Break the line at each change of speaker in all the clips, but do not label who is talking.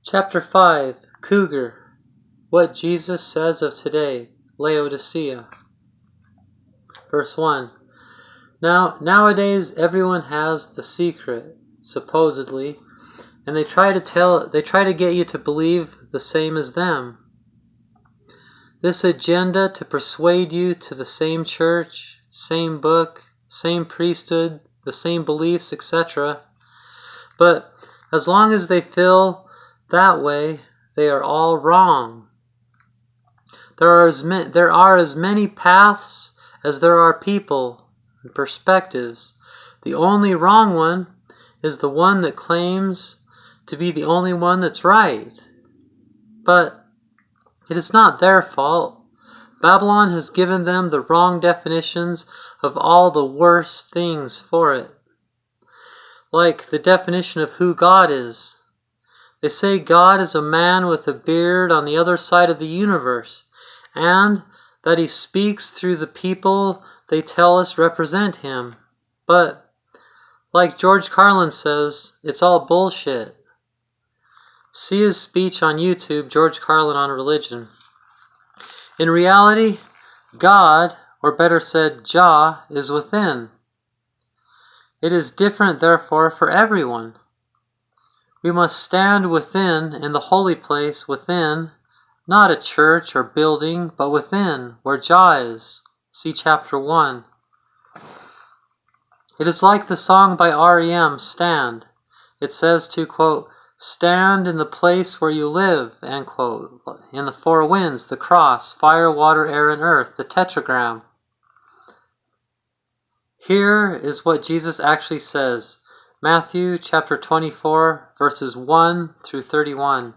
Chapter 5, Cougar. What Jesus says of today, Laodicea. Verse 1. Nowadays everyone has the secret, supposedly, and they try to get you to believe the same as them. This agenda to persuade you to the same church, same book, same priesthood, the same beliefs, etc. But as long as they feel that way, they are all wrong. There are as many paths as there are people and perspectives. The only wrong one is the one that claims to be the only one that's right. But it is not their fault. Babylon has given them the wrong definitions of all the worst things for it. Like the definition of who God is. They say God is a man with a beard on the other side of the universe, and that he speaks through the people they tell us represent him. But, like George Carlin says, it's all bullshit. See his speech on YouTube, George Carlin on Religion. In reality, God, or better said, Jah, is within. It is different, therefore, for everyone. We must stand within, in the holy place within, not a church or building, but within, where Jah is. See chapter 1. It is like the song by R.E.M., Stand. It says to, quote, stand in the place where you live, end quote, in the four winds, the cross, fire, water, air, and earth, the tetragram. Here is what Jesus actually says. Matthew chapter 24, verses 1 through 31.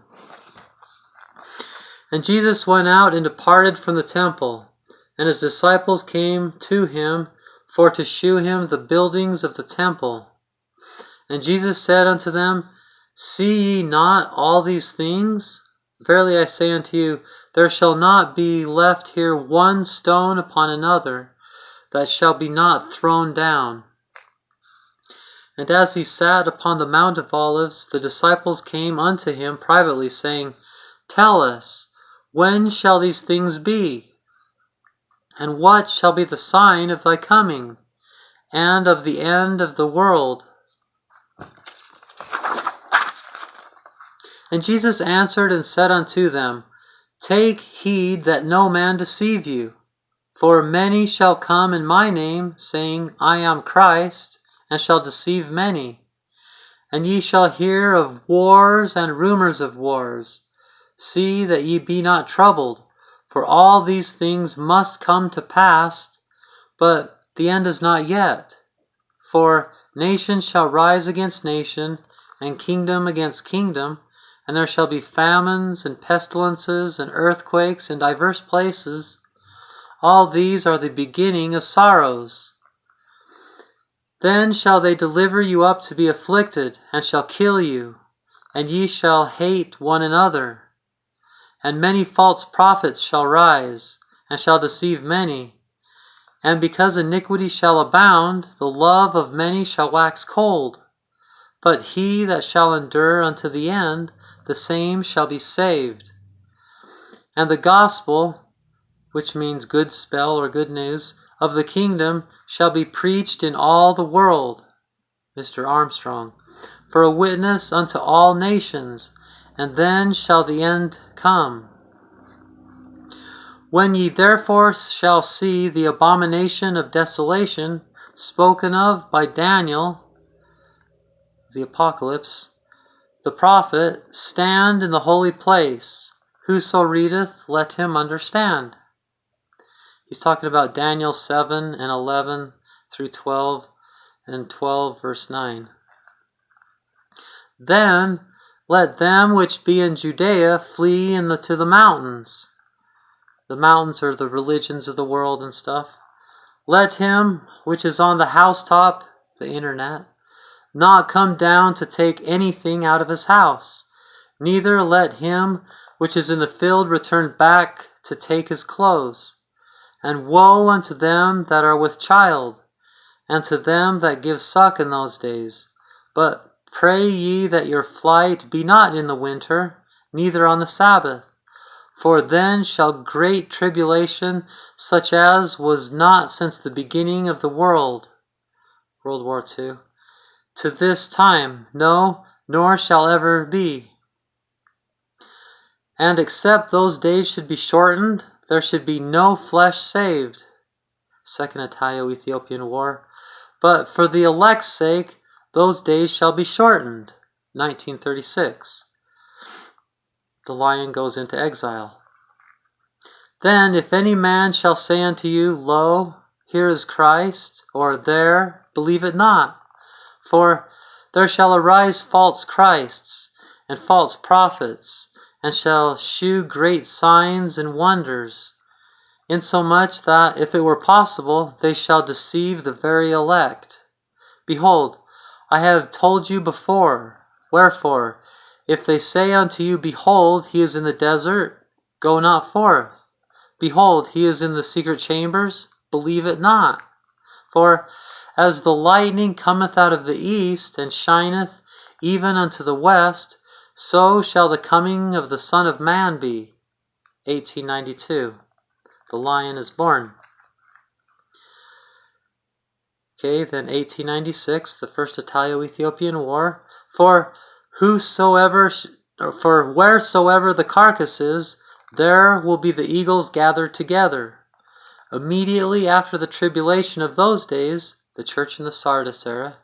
And Jesus went out and departed from the temple, and his disciples came to him for to shew him the buildings of the temple. And Jesus said unto them, see ye not all these things? Verily I say unto you, there shall not be left here one stone upon another, that shall be not thrown down. And as he sat upon the Mount of Olives, the disciples came unto him privately, saying, tell us, when shall these things be? And what shall be the sign of thy coming, and of the end of the world? And Jesus answered and said unto them, take heed that no man deceive you. For many shall come in my name, saying, I am Christ, and shall deceive many. And ye shall hear of wars and rumors of wars. See that ye be not troubled, for all these things must come to pass, but the end is not yet. For nation shall rise against nation, and kingdom against kingdom, and there shall be famines and pestilences and earthquakes in divers places. All these are the beginning of sorrows. Then shall they deliver you up to be afflicted, and shall kill you, and ye shall hate one another. And many false prophets shall rise, and shall deceive many. And because iniquity shall abound, the love of many shall wax cold. But he that shall endure unto the end, the same shall be saved. And the gospel, which means good spell or good news, of the kingdom shall be preached in all the world, Mr. Armstrong, for a witness unto all nations, and then shall the end come. When ye therefore shall see the abomination of desolation spoken of by Daniel, the Apocalypse, the prophet, stand in the holy place. Whoso readeth, let him understand. He's talking about Daniel 7 and 11 through 12 and 12 verse 9. Then let them which be in Judea flee to the mountains. The mountains are the religions of the world and stuff. Let him which is on the housetop, the internet, not come down to take anything out of his house. Neither let him which is in the field return back to take his clothes. And woe unto them that are with child, and to them that give suck in those days. But pray ye that your flight be not in the winter, neither on the Sabbath. For then shall great tribulation, such as was not since the beginning of the world, World War II, to this time, no, nor shall ever be. And except those days should be shortened, there should be no flesh saved. Second Italo-Ethiopian War. But for the elect's sake, those days shall be shortened. 1936. The lion goes into exile. Then if any man shall say unto you, Lo, here is Christ, or there, believe it not. For there shall arise false Christs, and false prophets, and shall shew great signs and wonders, insomuch that, if it were possible, they shall deceive the very elect. Behold, I have told you before. Wherefore, if they say unto you, Behold, he is in the desert, go not forth. Behold, he is in the secret chambers, believe it not. For as the lightning cometh out of the east, and shineth even unto the west, so shall the coming of the Son of Man be. 1892. The lion is born. Okay, then 1896, the First Italo-Ethiopian War. For wheresoever the carcass is, there will be the eagles gathered together. Immediately after the tribulation of those days, the church in the Sardis era,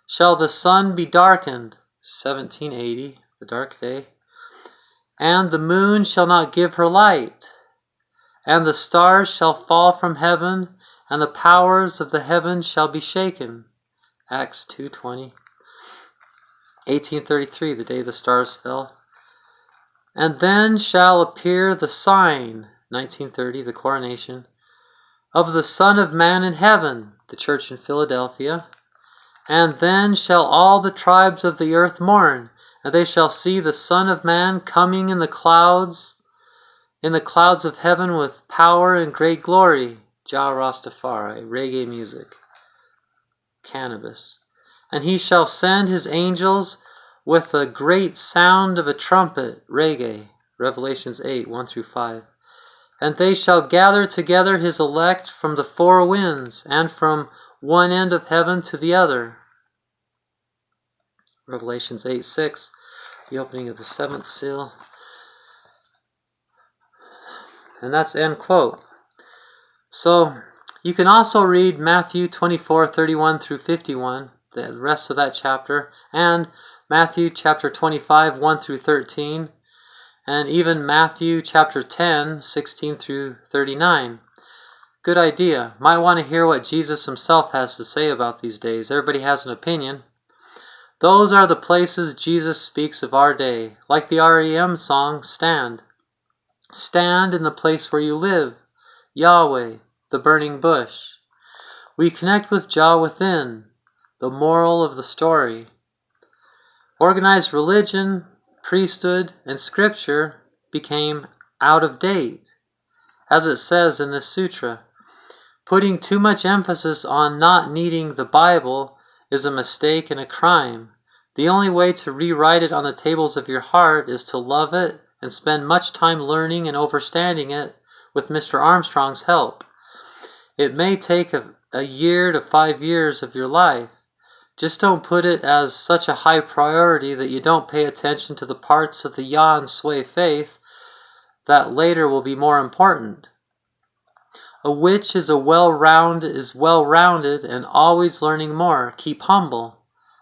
shall the sun be darkened, 1780, the dark day, and the moon shall not give her light, and the stars shall fall from heaven, and the powers of the heavens shall be shaken. Acts 2:20. 1833, the day the stars fell. And then shall appear the sign, 1930, the coronation, of the Son of Man in heaven, the church in Philadelphia. And then shall all the tribes of the earth mourn, and they shall see the Son of Man coming in the clouds of heaven with power and great glory. Jah Rastafari, reggae music, cannabis. And he shall send his angels with a great sound of a trumpet, reggae, Revelations 8, 1-5. And they shall gather together his elect from the four winds, and from one end of heaven to the other. Revelations 8:6, the opening of the seventh seal. And that's end quote. So you can also read Matthew 24:31-51, the rest of that chapter, and Matthew chapter 25, 1-13, and even Matthew chapter 10, 16-39. Good idea. Might want to hear what Jesus himself has to say about these days. Everybody has an opinion. Those are the places Jesus speaks of our day, like the REM song, Stand. Stand in the place where you live, Yahweh, the burning bush. We connect with Jah within, the moral of the story. Organized religion, priesthood, and scripture became out of date, as it says in this sutra. Putting too much emphasis on not needing the Bible is a mistake and a crime. The only way to rewrite it on the tables of your heart is to love it and spend much time learning and understanding it with Mr. Armstrong's help. It may take a year to 5 years of your life. Just don't put it as such a high priority that you don't pay attention to the parts of the Yah and Sway faith that later will be more important. A witch is well-rounded and always learning more. Keep humble.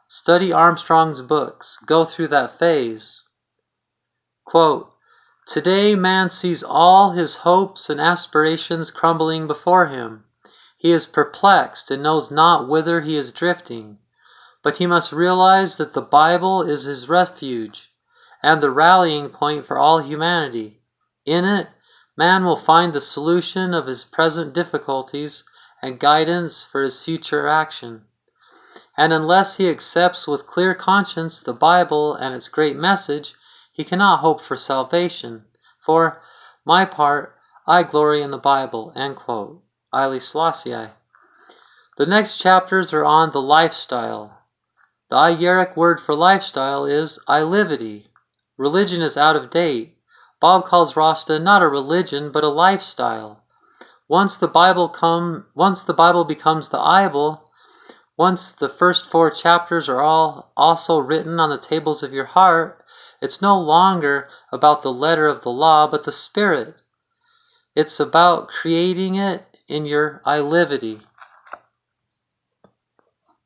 Study Armstrong's books. Go through that phase. Quote, Today man sees all his hopes and aspirations crumbling before him. He is perplexed and knows not whither he is drifting. But he must realize that the Bible is his refuge and the rallying point for all humanity. In it, man will find the solution of his present difficulties and guidance for his future action. And unless he accepts with clear conscience the Bible and its great message, he cannot hope for salvation. For my part, I glory in the Bible. End quote. Haile Selassie. The next chapters are on the lifestyle. The Iyaric word for lifestyle is ilivity. Religion is out of date. Bob calls Rasta not a religion, but a lifestyle. Once the Bible becomes the Bible, once the first 4 chapters are all also written on the tables of your heart, it's no longer about the letter of the law, but the spirit. It's about creating it in your ilivity.